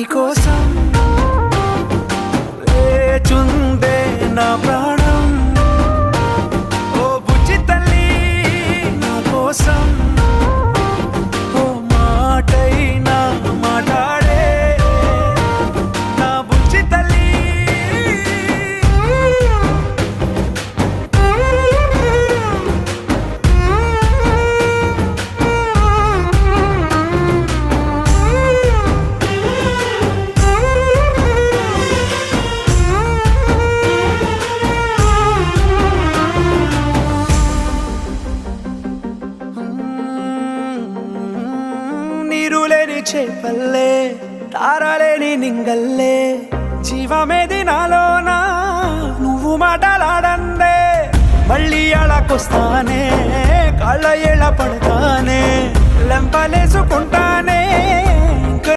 కోసం లేచుందే నా ప్రాణం. ఓ బుజ్జి తల్లి నా కోసం ఓ మాటైనా మాట్లాడే నా బుజ్జి తల్లి. నీరులేని చేపల్లే తారలేని నింగల్లే జీవమేది నాలోనా నువ్వు మాటలాడందే. మళ్ళీ అళకొస్తానే కాళ్ళ ఎళ్ళ పడతానే లెంపలేసుకుంటానే